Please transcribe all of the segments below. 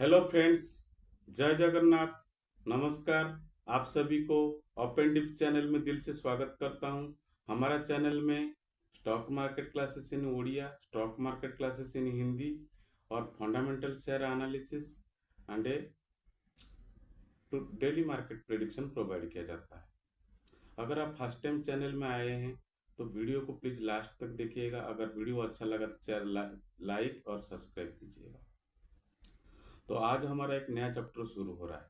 Hello friends, जय जगन्नाथ। नमस्कार। आप सभी को ओपन डिप चैनल में दिल से स्वागत करता हूं। हमारा चैनल में stock market classes in Odia, stock market classes in Hindi और fundamental share analysis and daily market prediction provide किया जाता है। अगर आप फर्स्ट टाइम चैनल में आए हैं तो वीडियो को प्लीज लास्ट तक देखिएगा। अगर वीडियो अच्छा लगा तो चैनल लाइक और सब्सक्राइब कीजिएगा। तो आज हमारा एक नया चैप्टर शुरू हो रहा है।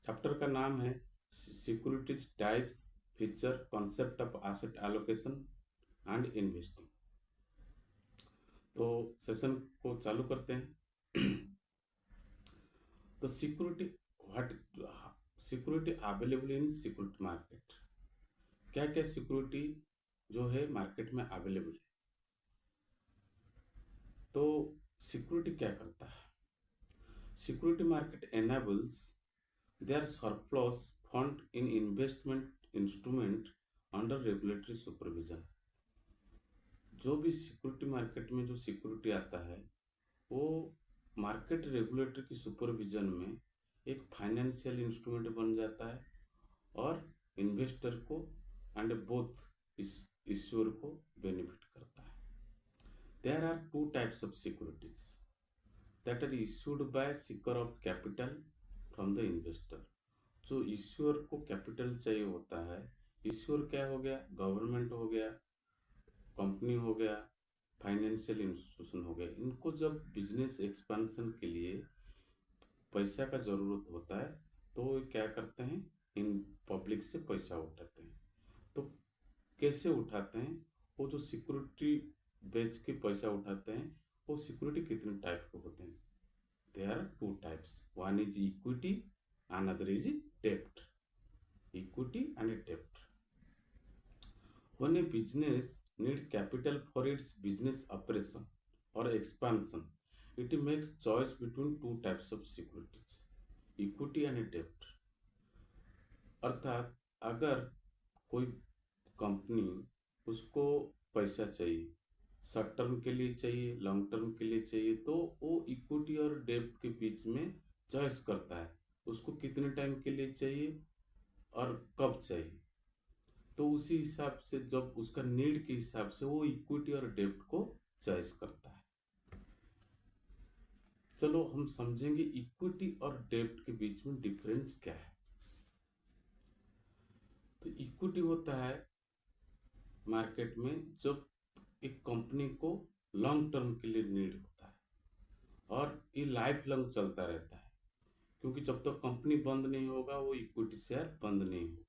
चैप्टर का नाम है securities types, feature, concept of asset allocation and investing. तो सेशन को चालू करते हैं। तो security available in security market. क्या क्या सिक्योरिटी जो है मार्केट में अवेलेबल है। तो सिक्योरिटी क्या करता है? Security market enables their surplus fund in investment instrument under regulatory supervision। जो भी सिक्योरिटी मार्केट में जो सिक्योरिटी आता है वो मार्केट रेगुलेटर की सुपरविजन में एक फाइनेंशियल इंस्ट्रूमेंट बन जाता है और इन्वेस्टर को एंड बोथ इश्यूर को बेनिफिट करता है। There are two types of securities that are issued by seeker of capital from the investor. जो ईश्वर को कैपिटल चाहिए होता है, ईश्वर क्या हो गया? गवर्नमेंट हो गया, कंपनी हो गया, फाइनेंशियल इंस्टीट्यूशन हो गया। इनको जब बिजनेस एक्सपेंशन के लिए पैसा का जरूरत होता है तो वो क्या करते हैं? इन पब्लिक से पैसा उठाते हैं। तो कैसे उठाते हैं? वो जो सिक्योरिटी बेच के पैसा उठाते हैं, वो सिक्योरिटी कितने टाइप के होते हैं? There are two types. One is equity, another is debt. Equity and debt. When a business need capital for its business operation or expansion, it makes choice between two types of securities, equity and debt। अर्थात अगर कोई company उसको पैसा चाहिए, short term के लिए चाहिए, long term के लिए चाहिए, तो वो इक्विटी और डेब्ट के बीच में चॉइस करता है उसको कितने टाइम के लिए चाहिए और कब चाहिए। तो उसी हिसाब से जब उसका नीड के हिसाब से वो इक्विटी और डेब्ट को चॉइस करता है। चलो हम समझेंगे इक्विटी और डेब्ट के बीच में डिफरेंस क्या है। तो इक्विटी होता है मार्केट में जब एक कंपनी को लॉन्ग टर्म के लिए नीड होता है और ये लाइफ लॉन्ग चलता रहता है, क्योंकि जब तक कंपनी बंद नहीं होगा वो इक्विटी शेयर बंद नहीं होगा,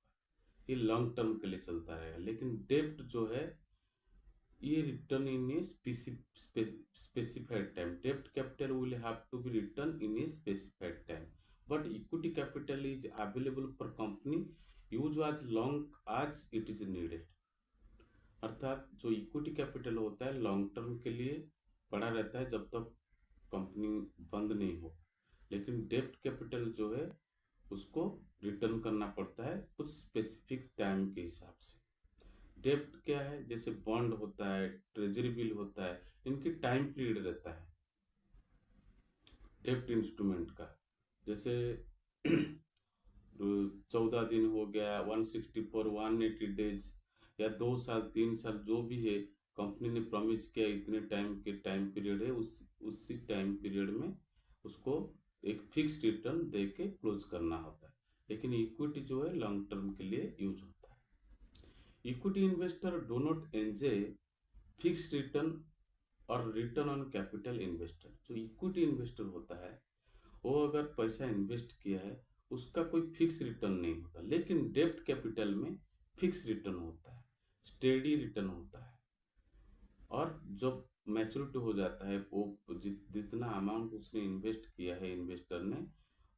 ये लॉन्ग टर्म के लिए चलता रहेगा। लेकिन डेब्ट जो है ये return in A specified time। debt capital will have to be returned in a specified time, but equity capital is available for company use as long as it is needed। अर्थात जो इक्विटी कैपिटल होता है long term के लिए पड़ा रहता है जब तक कंपनी बंद नहीं हो, लेकिन डेब्ट कैपिटल जो है उसको रिटर्न करना पड़ता है कुछ स्पेसिफिक टाइम के हिसाब से। डेब्ट क्या है? जैसे बॉन्ड होता है, ट्रेजरी बिल होता है, इनकी टाइम पीरियड रहता है डेब्ट इंस्ट्रूमेंट का। जैसे 14 दिन हो गया, 164, 180 डेज या 2 साल 3 साल जो भी है, कंपनी ने प्रॉमिस किया इतने टाइम के टाइम पीरियड है, उसी टाइम पीरियड में उसको एक फिक्स रिटर्न दे के क्लोज करना होता है। लेकिन इक्विटी जो है लॉन्ग टर्म के लिए यूज होता है। Equity investor do not enjoy fix return और रिटर्न ऑन कैपिटल इन्वेस्टर। जो इक्विटी इन्वेस्टर होता है वो अगर पैसा इन्वेस्ट किया है उसका कोई फिक्स रिटर्न नहीं होता, लेकिन डेब्ट कैपिटल में फिक्स रिटर्न होता है, स्टेडी रिटर्न होता है। और जब मैच्योरिटी हो जाता है वो जितना अमाउंट उसने इन्वेस्ट किया है इन्वेस्टर ने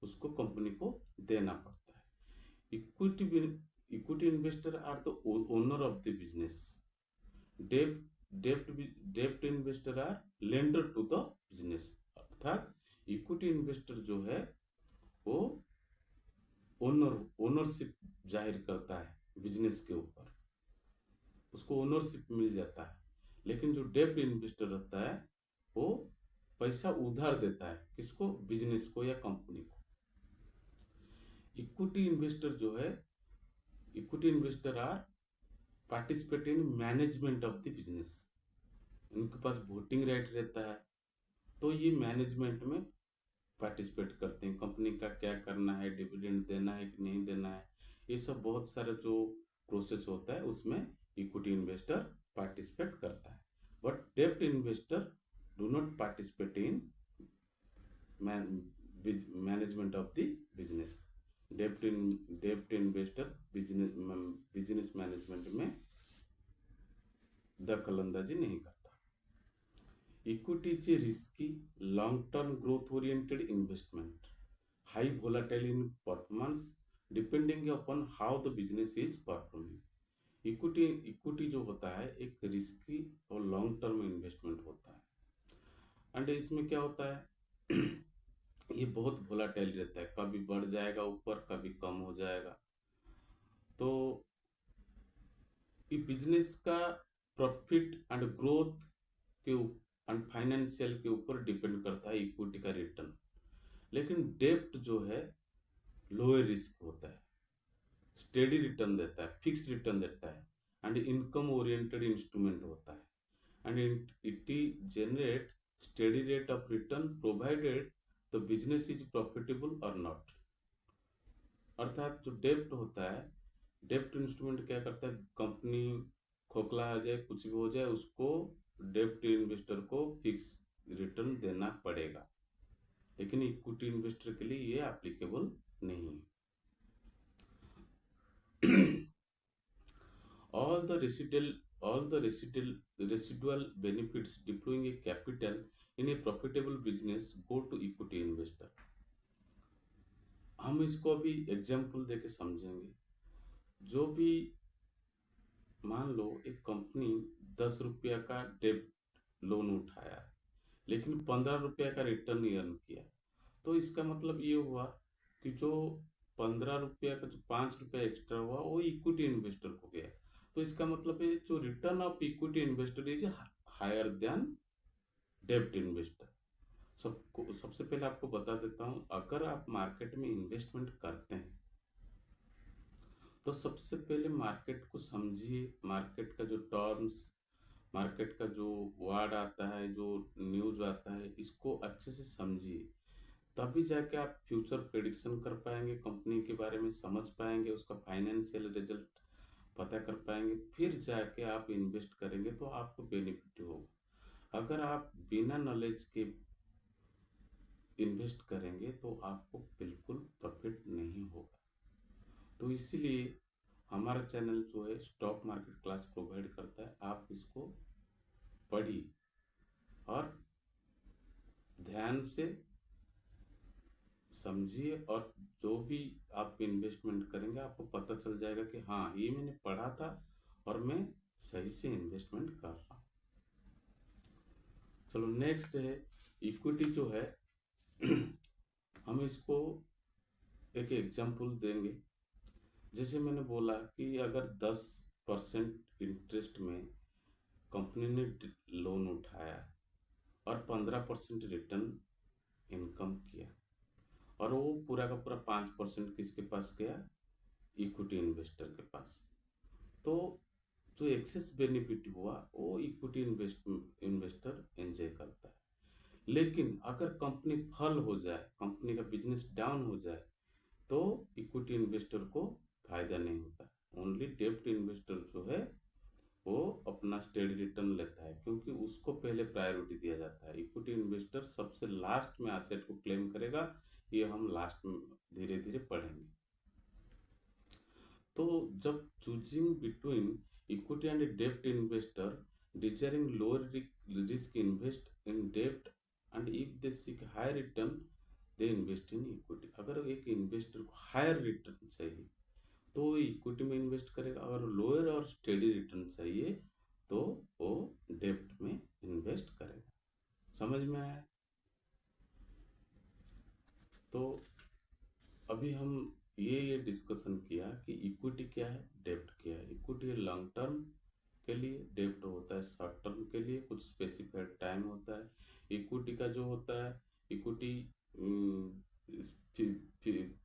उसको कंपनी को देना पड़ता है। Equity investor are the owner of the business. डेब्ट investor are lender to the business. अर्थात इक्विटी इन्वेस्टर जो है वो ओनरशिप जाहिर करता है बिजनेस के ऊपर, उसको ओनरशिप मिल जाता है। लेकिन जो डेब्ट इन्वेस्टर रहता है वो पैसा उधार देता है, किसको? बिजनेस को या कंपनी को। इक्विटी इन्वेस्टर जो है, equity investor are participate in management of the business. उनके पास वोटिंग राइट रहता है, तो ये मैनेजमेंट में पार्टिसिपेट करते हैं। कंपनी का क्या करना है, डिविडेंड देना है कि नहीं देना है, ये सब बहुत सारा जो प्रोसेस होता है उसमें इक्विटी इन्वेस्टर पार्टिसिपेट करता है। बट डेब्ट investor do not participate in management of the business. डेब्ट इन्वेस्टर बिजनेस मैनेजमेंट में दखल अंदाजी नहीं करता। Equity is a risky long term growth oriented investment, high volatile in performance depending upon how the business is performing। Equity जो होता है एक रिस्की और लॉन्ग टर्म इन्वेस्टमेंट होता है। एंड इसमें क्या होता है ये बहुत वोलाटाइल रहता है, कभी बढ़ जाएगा ऊपर, कभी कम हो जाएगा। तो ये बिजनेस का प्रॉफिट एंड ग्रोथ के एंड फाइनेंशियल के ऊपर डिपेंड करता है इक्विटी का रिटर्न। लेकिन डेब्ट जो है लोअर रिस्क होता है, स्टेडी रिटर्न देता है, फिक्स रिटर्न देता है, एंड इनकम ओरिएंटेड इंस्ट्रूमेंट होता है, and it generate steady rate of return provided the business is profitable और नॉट। अर्थात जो डेब्ट होता है, डेब्ट इंस्ट्रूमेंट क्या करता है, कंपनी खोखला आ जाए, कुछ भी हो जाए, उसको डेब्ट इन्वेस्टर को फिक्स रिटर्न देना पड़ेगा। लेकिन इक्विटी इन्वेस्टर के लिए ये एप्लीकेबल नहीं है। all the residual benefits deploying a capital in a profitable business go to equity investor। हम इसको अभी एग्जाम्पल देके समझेंगे। जो भी मान लो एक कंपनी 10 रुपया का डेब्ट लोन उठाया, लेकिन 15 रुपया का रिटर्न अर्न किया, तो इसका मतलब ये हुआ कि जो 15 रुपया का जो 5 रुपया एक्स्ट्रा हुआ वो इक्विटी इन्वेस्टर को गया। तो इसका मतलब है जो return of equity investor is higher than डेब्ट इन्वेस्टर। सबसे पहले आपको बता देता हूं, अगर आप मार्केट में इन्वेस्टमेंट करते हैं तो सबसे पहले मार्केट को समझिए, मार्केट का जो टर्म्स, मार्केट का जो वर्ड आता है, जो न्यूज आता है, इसको अच्छे से समझिए, तभी जाके आप फ्यूचर प्रेडिक्शन कर पाएंगे, कंपनी के बारे में समझ पाएंगे, उसका फाइनेंशियल रिजल्ट पता कर पाएंगे, फिर जाके आप इन्वेस्ट करेंगे तो आपको बेनिफिट होगा। अगर आप बिना नॉलेज के इन्वेस्ट करेंगे तो आपको बिल्कुल प्रॉफिट नहीं होगा। तो इसीलिए हमारा चैनल जो है स्टॉक मार्केट क्लास प्रोवाइड करता है, आप इसको पढ़िए और ध्यान से समझिए, और जो भी आप इन्वेस्टमेंट करेंगे आपको पता चल जाएगा कि हाँ ये मैंने पढ़ा था और मैं सही से इन्वेस्टमेंट कर रहा हूँ। चलो नेक्स्ट है इक्विटी जो है हम इसको एक एग्जांपल देंगे। जैसे मैंने बोला कि अगर 10% इंटरेस्ट में कंपनी ने लोन उठाया और 15% रिटर्न इनकम किया, और वो पूरा का पूरा 5% किसके पास गया, इक्विटी इन्वेस्टर के पास, तो जो एक्सेस बेनिफिट हुआ वो इक्विटी इन्वेस्टर एंजॉय करता है। लेकिन अगर कंपनी फल हो जाए, कंपनी का बिजनेस डाउन हो जाए, तो इक्विटी इन्वेस्टर को फायदा नहीं होता। ओनली डेब्ट इन्वेस्टर जो है वो अपना स्टेडी रिटर्न लेता है, क्योंकि उसको पहले प्रायोरिटी दिया जाता है। इक्विटी इन्वेस्टर सबसे लास्ट में एसेट को क्लेम करेगा, ये हम लास्ट में धीरे धीरे पढ़ेंगे। तो जब चूजिंग बिटवीन इक्विटी एंड डेब्ट investor desiring lower risk invest in डेब्ट, and if they seek higher return they invest in equity. अगर एक इन्वेस्टर को हायर रिटर्न चाहिए तो वो इक्विटी में इन्वेस्ट करेगा, अगर लोअर और स्टेडी रिटर्न चाहिए तो वो डेब्ट में इन्वेस्ट करेगा। समझ में आया? तो अभी हम ये डिस्कशन किया कि इक्विटी क्या है, डेब्ट क्या है। इक्विटी है लॉन्ग टर्म, के लिए, डेब्ट होता है शॉर्ट टर्म के लिए, कुछ स्पेसिफाइड टाइम होता है। इक्विटी का जो होता है, इक्विटी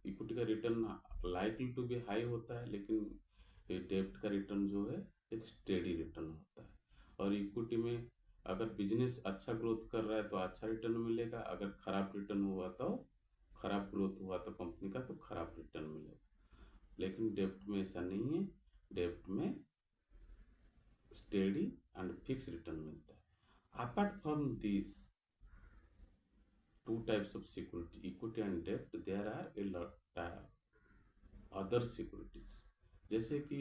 इक्विटी का return likely to be high होता है, लेकिन डेब्ट का रिटर्न जो है एक स्टेडी रिटर्न होता है। और इक्विटी में अगर बिजनेस अच्छा ग्रोथ कर रहा है तो अच्छा रिटर्न मिलेगा, अगर खराब रिटर्न हुआ तो खराब ग्रोथ हुआ तो कंपनी का तो खराब रिटर्न मिलेगा। लेकिन डेब्ट में ऐसा नहीं है, डेब्ट में स्टेडी एंड फिक्स रिटर्न मिलता है। Apart from this two types of security, equity and debt, there are a lot other securities, जैसे कि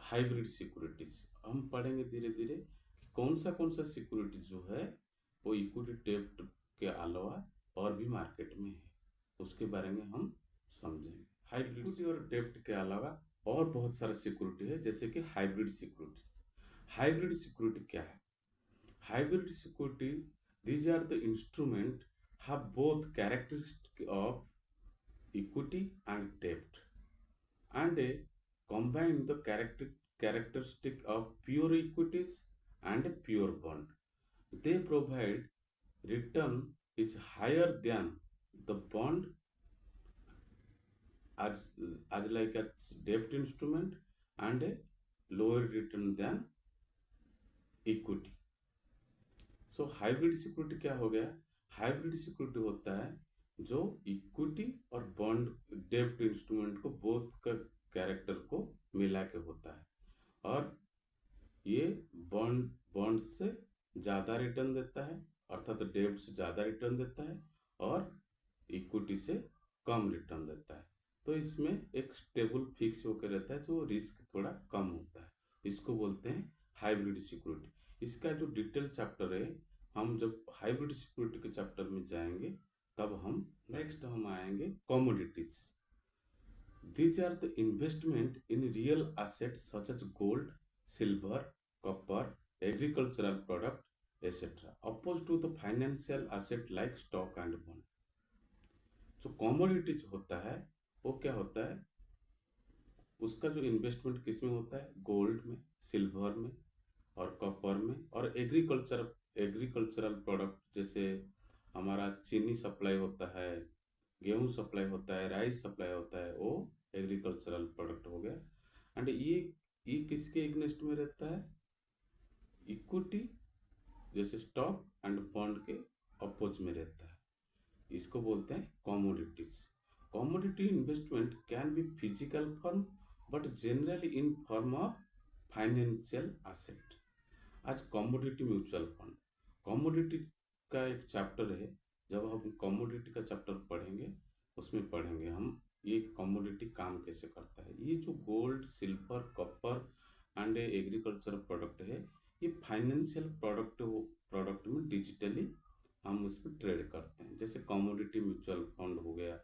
हाइब्रिड सिक्योरिटीज। हम पढ़ेंगे धीरे धीरे कि कौन सा सिक्योरिटी जो है वो इक्विटी डेब्ट के अलावा और भी मार्केट में है, उसके बारे में हम समझेंगे। हाइब्रिड इक्विटी और डेब्ट के अलावा और बहुत सारा सिक्योरिटी है, जैसे कि हाइब्रिड सिक्योरिटी। हाइब्रिड सिक्योरिटी क्या है? Hybrid security, these are the instrument have both characteristic of equity and debt, and combine the characteristic of pure equities and pure bond. They provide return is higher than the bond as like a debt instrument, and a lower return than equity. So hybrid security क्या हो गया? Hybrid security होता है जो equity और bond डेब्ट instrument को both का कैरेक्टर को मिला के होता है, और ये बॉन्ड बॉन्ड से ज़्यादा रिटर्न देता है, अर्थात तो डेब्ट से ज़्यादा रिटर्न देता है, और इक्विटी से कम रिटर्न देता है। तो इसमें एक स्टेबल फिक्स होकर रहता है, जो रिस्क थोड़ा कम होता है। इसको बोलते हैं हाइब्रिड सिक्योरिटी। इसका जो डिटेल चैप्टर है, हम जब हाइब्रिड सिक्योरिटी के चैप्टर में जाएंगे तब हम नेक्स्ट हम आएंगे commodities. These are the investment in real assets such as gold, silver, copper, agricultural product, etc. Opposed to the financial asset like stock and bond. जो कमोडिटीज होता है वो क्या होता है? उसका जो इन्वेस्टमेंट किस में होता है? गोल्ड में, सिल्वर में और कॉपर में, और एग्रीकल्चरल प्रोडक्ट, जैसे हमारा चीनी सप्लाई होता है, गेहूं सप्लाई होता है, राइस सप्लाई होता है, वो एग्रीकल्चरल प्रोडक्ट हो गया। एंड ये किसके एग्नेस्ट में रहता है? इक्विटी जैसे स्टॉक एंड बॉन्ड के अपोज में रहता है। इसको बोलते हैं commodities. Commodity investment can be physical form but generally in form of financial asset. आज कमोडिटी म्यूचुअल फंड, कमोडिटी का एक चैप्टर है। जब हम कमोडिटी का चैप्टर पढ़ेंगे उसमें पढ़ेंगे हम ये कमोडिटी काम कैसे करता है। ये जो gold, silver, copper and agriculture product है, ये फाइनेंशियल प्रोडक्ट में डिजिटली हम उसमें ट्रेड करते हैं। जैसे कमोडिटी म्यूचुअल फंड हो गया,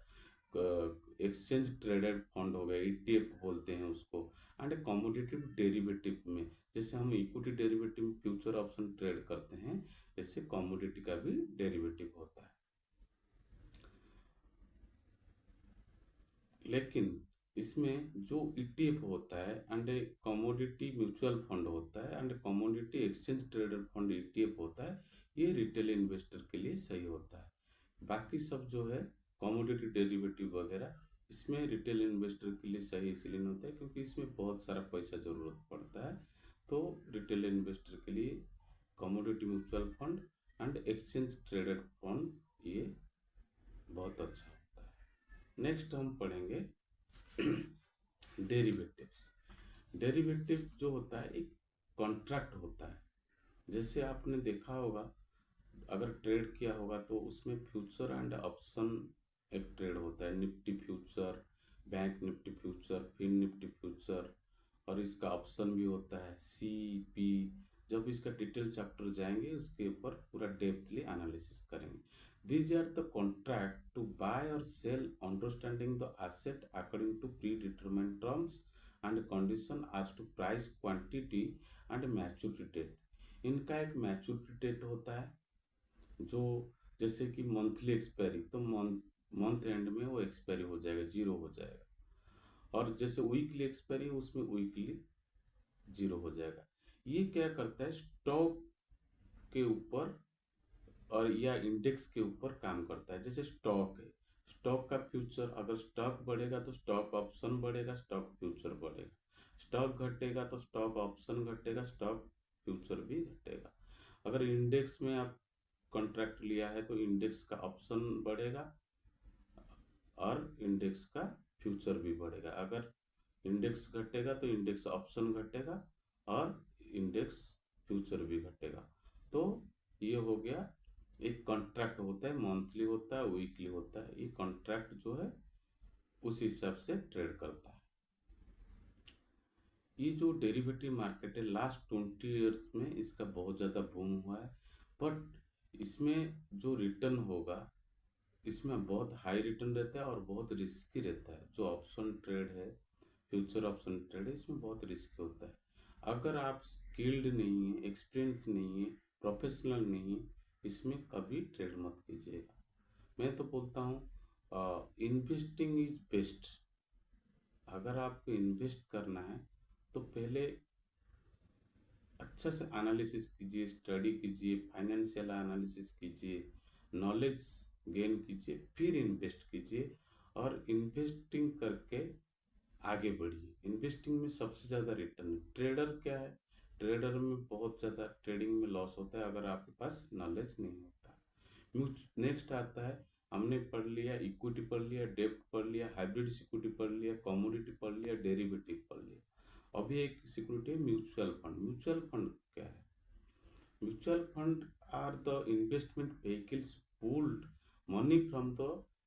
एक्सचेंज ट्रेडेड फंड हो गया, ईटीएफ बोलते हैं उसको। एंड कमोडिटी डेरिवेटिव में जैसे हम इक्विटी डेरिवेटिव में फ्यूचर ऑप्शन ट्रेड करते हैं, ऐसे कमोडिटी का भी डेरिवेटिव होता है। लेकिन इसमें जो ईटीएफ होता है एंड कमोडिटी म्यूचुअल फंड होता है and commodity exchange traded fund ETF होता है, ये रिटेल इन्वेस्टर के लिए सही होता है। बाकी सब जो है कमोडिटी डेरिवेटिव वगैरह, इसमें रिटेल इन्वेस्टर के लिए सही इसलिए नहीं होता है क्योंकि इसमें बहुत सारा पैसा जरूरत पड़ता है। तो रिटेल इन्वेस्टर के लिए commodity mutual fund and exchange traded fund ये बहुत अच्छा होता है। नेक्स्ट हम पढ़ेंगे डेरिवेटिव्स। डेरिवेटिव जो होता है एक कॉन्ट्रैक्ट होता है। जैसे आपने देखा होगा, अगर ट्रेड किया होगा तो उसमें फ्यूचर एंड ऑप्शन एक ट्रेड होता है। Nifty future, bank Nifty future, fin Nifty future, और इसका ऑप्शन भी होता है CP। जब इसका डिटेल चैप्टर जाएंगे उसके ऊपर पूरा डेप्थली एनालिसिस करेंगे। These are the contract to buy or sell understanding the asset according to predetermined terms and condition as to price, quantity and maturity date। इनका एक मैच्योरिटी डेट होता है, जो जैसे कि मंथली एक्सपायरी, तो मंथ एंड में वो एक्सपायरी हो जाएगा, जीरो हो जाएगा। और जैसे वीकली एक्सपायरी, उसमें वीकली जीरो हो जाएगा। ये क्या करता है, स्टॉक के ऊपर और या इंडेक्स के ऊपर काम करता है। जैसे स्टॉक है, स्टॉक का फ्यूचर, अगर स्टॉक बढ़ेगा तो स्टॉक ऑप्शन बढ़ेगा, स्टॉक फ्यूचर बढ़ेगा। स्टॉक घटेगा तो स्टॉक ऑप्शन घटेगा, स्टॉक फ्यूचर भी घटेगा। अगर इंडेक्स में आप कॉन्ट्रैक्ट लिया है तो इंडेक्स का ऑप्शन बढ़ेगा और इंडेक्स का फ्यूचर भी बढ़ेगा। अगर इंडेक्स घटेगा तो इंडेक्स ऑप्शन घटेगा और इंडेक्स फ्यूचर भी घटेगा। तो ये हो गया, एक कॉन्ट्रैक्ट होता है, मंथली होता है, वीकली होता है। ये कॉन्ट्रैक्ट जो है उस हिसाब से ट्रेड करता है। ये जो डेरिवेटिव मार्केट है, लास्ट 20 ईयर्स में इसका बहुत ज़्यादा बूम हुआ है। बट इसमें जो रिटर्न होगा, इसमें बहुत हाई रिटर्न रहता है और बहुत रिस्की रहता है। जो ऑप्शन ट्रेड है, फ्यूचर ऑप्शन ट्रेड है, इसमें बहुत रिस्की होता है। अगर आप स्किल्ड नहीं है, एक्सपीरियंस नहीं है, प्रोफेशनल नहीं है, इसमें कभी ट्रेड मत कीजिएगा। मैं तो बोलता हूँ इन्वेस्टिंग इज बेस्ट। अगर आपको इन्वेस्ट करना है तो पहले अच्छा से एनालिसिस कीजिए, स्टडी कीजिए, फाइनेंशियल एनालिसिस कीजिए, नॉलेज गेन कीजिए, फिर इन्वेस्ट कीजिए। और इन्वेस्टिंग करके आगे बढ़िए। इन्वेस्टिंग में सबसे ज़्यादा रिटर्न है। ट्रेडर क्या है, ट्रेडर में बहुत ज़्यादा ट्रेडिंग में लॉस होता है अगर आपके पास नॉलेज नहीं होता। नेक्स्ट आता है, हमने पढ़ लिया इक्विटी, पढ़ लिया डेब्ट, पढ़ लिया हाइब्रिड सिक्योरिटी, पढ़ लिया कमोडिटी, पढ़ लिया डेरिवेटिव, पढ़ लिया। अभी एक सिक्योरिटी है म्यूचुअल फंड। म्यूचुअल फंड क्या है? Mutual fund are the investment vehicles pulled money from the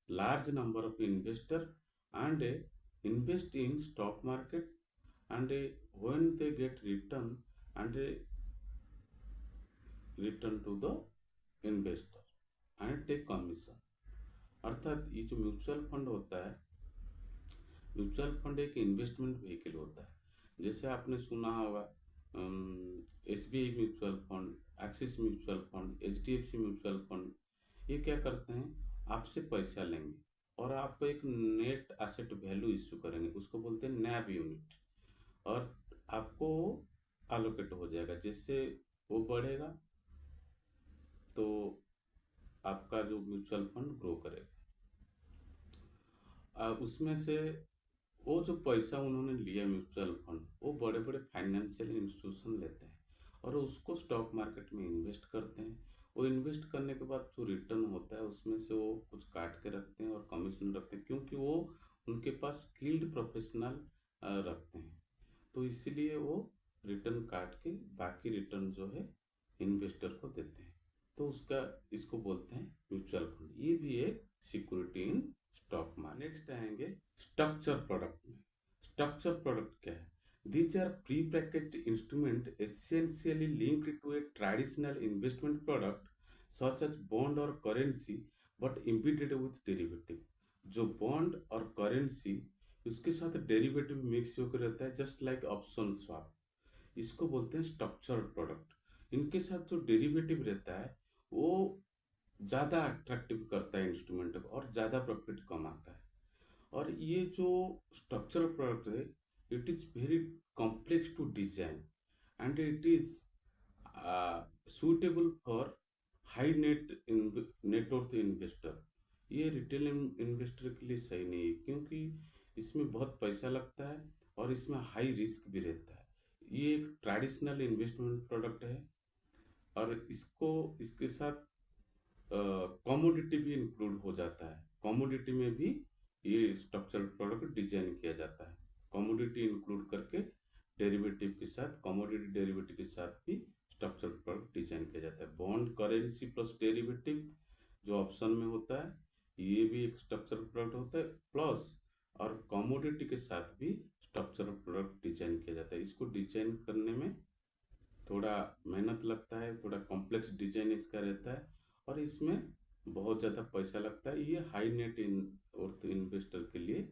large number of investor and invest in stock market, and when they get return and return to the investor and take commission। अर्थात ये जो mutual fund होता है, mutual fund एक investment vehicle होता है। जैसे आपने सुना होगा SBI mutual fund, axis mutual fund, HDFC mutual fund. ये क्या करते हैं, आपसे पैसा लेंगे और आपको एक नेट एसेट वैल्यू इश्यू करेंगे, उसको बोलते हैं नैब यूनिट। और आपको एलोकेट हो जाएगा, जिससे वो बढ़ेगा तो आपका जो म्यूचुअल फंड ग्रो करेगा। उसमें से वो जो पैसा उन्होंने लिया म्यूचुअल फंड, वो बड़े बड़े फाइनेंशियल इंस्टीट्यूशन लेते हैं और उसको स्टॉक मार्केट में इन्वेस्ट करते हैं। वो इन्वेस्ट करने के बाद जो रिटर्न होता है उसमें से वो कुछ काट के रखते हैं और कमीशन रखते हैं, क्योंकि वो उनके पास स्किल्ड प्रोफेशनल रखते हैं। तो इसीलिए वो रिटर्न काट के बाकी रिटर्न जो है इन्वेस्टर को देते हैं। तो उसका, इसको बोलते हैं म्यूचुअल फंड। ये भी एक security in stock market. Next आएंगे स्ट्रक्चर प्रोडक्ट में। स्ट्रक्चर प्रोडक्ट क्या है? These are pre-packaged instrument essentially linked to a traditional investment product such as bond or currency but embedded with derivative। जो bond और currency, उसके साथ derivative mix होकर रहता है, जस्ट लाइक ऑप्शन स्वैप। इसको बोलते हैं स्ट्रक्चर्ड प्रोडक्ट। इनके साथ जो डेरिवेटिव रहता है वो ज़्यादा अट्रैक्टिव करता है इंस्ट्रूमेंट को और ज़्यादा प्रॉफिट कमाता है। और ये जो स्ट्रक्चरल प्रोडक्ट है, it is very complex to design and it is suitable for high net worth investor. ये रिटेल इन्वेस्टर के लिए सही नहीं है, क्योंकि इसमें बहुत पैसा लगता है और इसमें हाई रिस्क भी रहता है। ये एक ट्रेडिशनल इन्वेस्टमेंट प्रोडक्ट है और इसको, इसके साथ कमोडिटी भी इंक्लूड हो जाता है। कमोडिटी में भी ये स्ट्रक्चरल प्रोडक्ट डिजाइन किया जाता है। कमोडिटी इंक्लूड करके डेरिवेटिव के साथ, कमोडिटी डेरिवेटिव के साथ भी स्ट्रक्चरल प्रोडक्ट डिजाइन किया जाता है। बॉन्ड करेंसी प्लस डेरिवेटिव जो ऑप्शन में होता है, ये भी एक स्ट्रक्चरल प्रोडक्ट होता है। प्लस और कमोडिटी के साथ भी स्ट्रक्चरल प्रोडक्ट डिजाइन किया जाता है। इसको डिजाइन करने में थोड़ा मेहनत लगता है, थोड़ा कॉम्प्लेक्स डिजाइन इसका रहता है और इसमें बहुत ज़्यादा पैसा लगता है। ये हाई नेट वर्थ इन्वेस्टर के लिए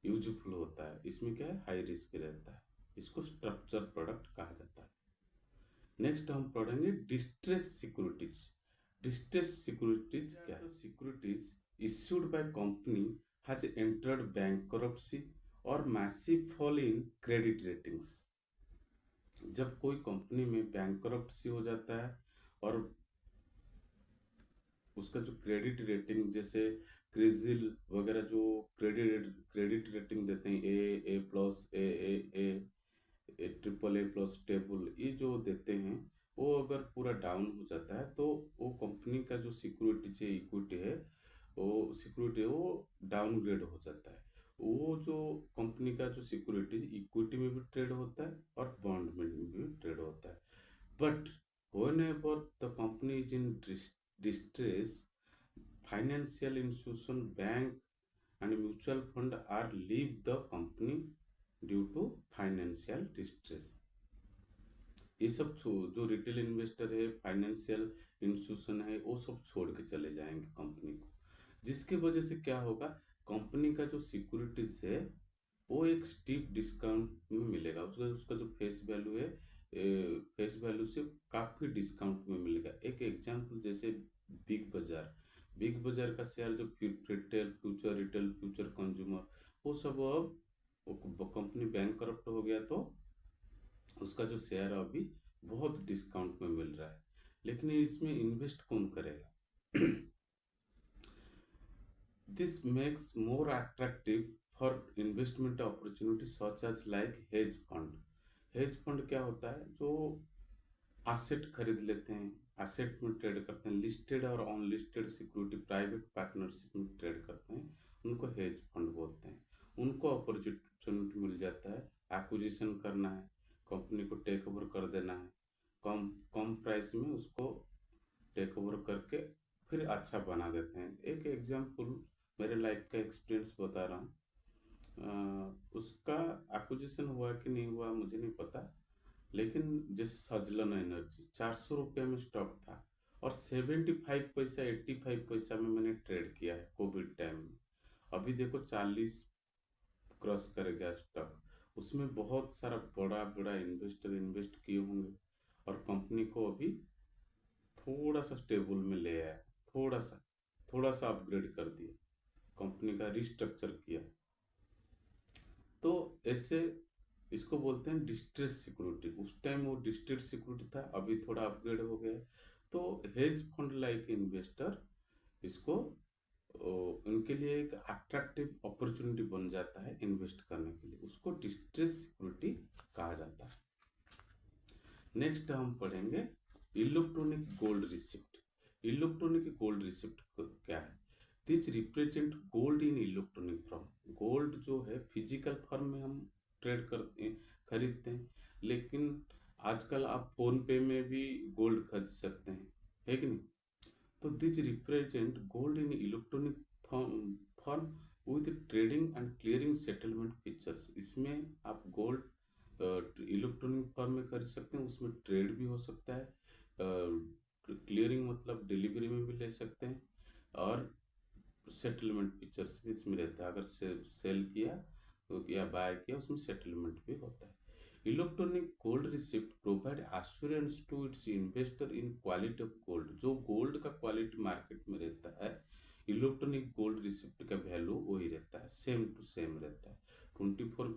यूजफुल होता है। इसमें क्या है, हाई रिस्क रहता है। इसको स्ट्रक्चर प्रोडक्ट कहा जाता है। नेक्स्ट हम पढ़ेंगे डिस्ट्रेस सिक्योरिटीज। डिस्ट्रेस सिक्योरिटीज क्या है? Securities issued by company has entered bankruptcy और massive fall in credit ratings. जब कोई कंपनी में बैंकरप्सी हो जाता है और उसका जो क्रेडिट रेटिंग, जैसे क्रिजिल वगैरह जो क्रेडिट रेटिंग देते हैं, A plus, A triple A plus stable, ये जो देते हैं, वो अगर पूरा डाउन हो जाता है तो वो कंपनी का जो सिक्योरिटी इक्विटी है, वो डाउनग्रेड हो जाता है। वो जो कंपनी का जो सिक्योरिटी इक्विटी में भी ट्रेड होता है और बॉन्ड में भी ट्रेड होता है। But whenever the company is in distress, financial institution, bank and mutual fund are leave the company due to financial distress। ये सब जो रिटेल इन्वेस्टर है, फाइनेंशियल इंस्टीट्यूशन है, वो सब छोड़ के चले जाएंगे कंपनी को, जिसकी वजह से क्या होगा, कंपनी का जो सिक्योरिटीज है वो एक स्टीप डिस्काउंट में मिलेगा, उसका उसका जो फेस वैल्यू है, फेस वैल्यू से काफी डिस्काउंट में मिलेगा। एक एग्जांपल जैसे बिग बाजार, बिग बाजार का शेयर जो रिटेल फ्यूचर कंज्यूमर, वो सब अब कंपनी बैंक करप्ट हो गया तो उसका जो शेयर अभी बहुत डिस्काउंट में मिल रहा है, लेकिन इसमें इन्वेस्ट कौन करेगा? This makes more attractive for investment opportunities such as like hedge fund। hedge fund क्या होता है, जो एसेट खरीद लेते हैं, एसेट में ट्रेड करते हैं, लिस्टेड और अनलिस्टेड सिक्योरिटी प्राइवेट पार्टनरशिप में ट्रेड करते हैं, उनको हेज फंड बोलते हैं। उनको अपॉर्चुनिटी मिल जाता है, एक्विजिशन करना है, कंपनी को टेक ओवर कर देना है, कम कम प्राइस में उसको टेक ओवर करके फिर अच्छा बना देते हैं। एक एग्जांपल मेरे लाइफ का एक्सपीरियंस बता रहा हूँ। उसका एक्विजिशन हुआ कि नहीं हुआ मुझे नहीं पता, लेकिन जैसे सजलन एनर्जी 400 रुपये में स्टॉक था और 75 पैसा 85 पैसा में मैंने ट्रेड किया है कोविड टाइम में। अभी देखो 40 क्रॉस करेगा स्टॉक। उसमें बहुत सारा बड़ा बड़ा इन्वेस्टर इन्वेस्ट किए होंगे और कंपनी को अभी थोड़ा सा स्टेबल में ले आया, थोड़ा सा अपग्रेड कर दिया, कंपनी का रिस्ट्रक्चर किया। तो ऐसे इसको बोलते हैं डिस्ट्रेस सिक्योरिटी। उस टाइम वो डिस्ट्रेस सिक्योरिटी था, अभी थोड़ा अपग्रेड हो गया। तो हेज फंड लाइक इन्वेस्टर इसको उनके लिए एक अट्रैक्टिव अपॉर्चुनिटी बन जाता है इन्वेस्ट करने के लिए, उसको डिस्ट्रेस सिक्योरिटी कहा जाता है। नेक्स्ट हम पढ़ेंगे electronic gold receipt. Electronic gold receipt क्या है? This represent gold in electronic form. Gold जो है फिजिकल फॉर्म में हम ट्रेड करते हैं, खरीदते हैं, लेकिन आजकल आप फोन पे में भी गोल्ड खरीद सकते हैं, है कि नहीं? तो this represent gold in electronic form with trading and clearing settlement features. इसमें आप गोल्ड इलेक्ट्रॉनिक फॉर्म में खरीद सकते हैं, उसमें ट्रेड भी हो सकता है, क्लियरिंग मतलब डिलीवरी में भी ले सकते हैं, और सेटलमेंट फीचर्स भी इसमें रहता है। अगर सेल किया तो या बाय किया, उसमें सेटलमेंट भी होता है। Electronic gold receipt provide assurance to its investor in quality of gold. जो गोल्ड का क्वालिटी मार्केट में रहता है, इलेक्ट्रॉनिक गोल्ड रिसिप्ट का वैल्यू वही रहता है, सेम टू सेम रहता है। 24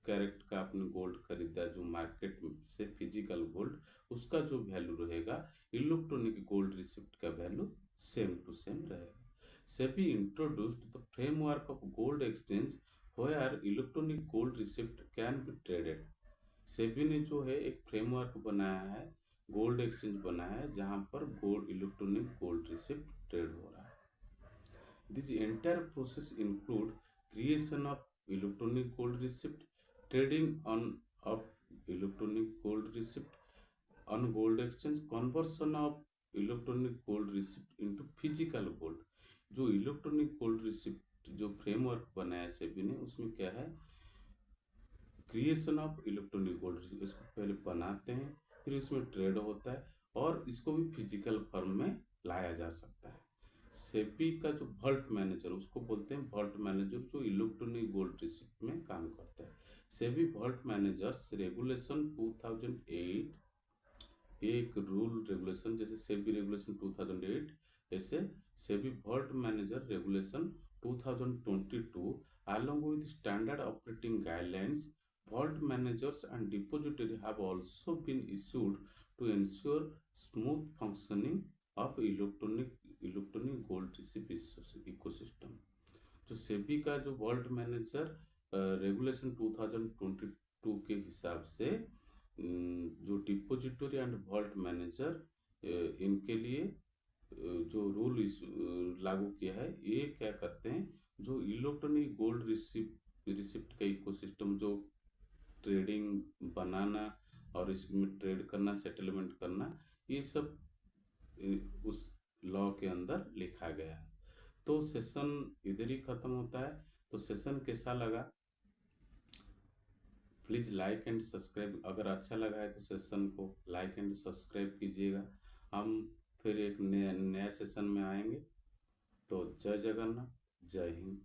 कैरेट का आपने गोल्ड खरीदा जो मार्केट से फिजिकल गोल्ड, उसका जो वैल्यू रहेगा, इलेक्ट्रॉनिक गोल्ड रिसिप्ट का वैल्यू सेम टू सेम रहेगा। SEBI introduced the framework of gold exchange where electronic gold receipt can be traded। SEBI ने जो है एक फ्रेमवर्क बनाया है, गोल्ड एक्सचेंज बनाया है, जहां पर इलेक्ट्रॉनिक गोल्ड रिसिप्ट ट्रेड हो रहा है। This entire process include creation of electronic gold receipt, trading of electronic gold receipt on gold exchange, conversion of electronic gold receipt into physical gold. जो electronic gold receipt जो framework बनाया सेबी ने, उसमें क्या है, creation of electronic gold receipt, इसको पहले बनाते हैं, फिर इसमें ट्रेड होता है, और इसको भी फिजिकल फॉर्म में लाया जा सकता है। सेबी का जो वॉल्ट मैनेजर, उसको बोलते हैं वॉल्ट मैनेजर, जो इलेक्ट्रॉनिक गोल्ड रिसिप्ट में काम करता है। सेबी वॉल्ट मैनेजर्स रेगुलेशन 2008, एक रूल रेगुलेशन जैसे सेबी रेगुलेशन 2008, ऐसे SEBI vault manager regulation 2022 along with standard operating guidelines vault managers and depository have also been issued to ensure smooth functioning of electronic gold receipt ecosystem. जो सेबी का जो vault manager regulation 2022 के हिसाब से जो depository and vault manager इनके लिए जो रूल लागू किया है, ये क्या करते हैं, जो इलेक्ट्रॉनिक गोल्ड रिसिप्ट का इकोसिस्टम, जो ट्रेडिंग बनाना और इसमें ट्रेड करना, सेटलमेंट करना, ये सब उस लॉ के अंदर लिखा गया है। तो सेशन इधर ही खत्म होता है। तो सेशन कैसा लगा, प्लीज लाइक एंड सब्सक्राइब। अगर अच्छा लगा है तो सेशन को लाइक एंड सब्सक्राइब कीजिएगा। हम फिर एक नया सेशन में आएंगे। तो जय जगन्नाथ, जय हिंद।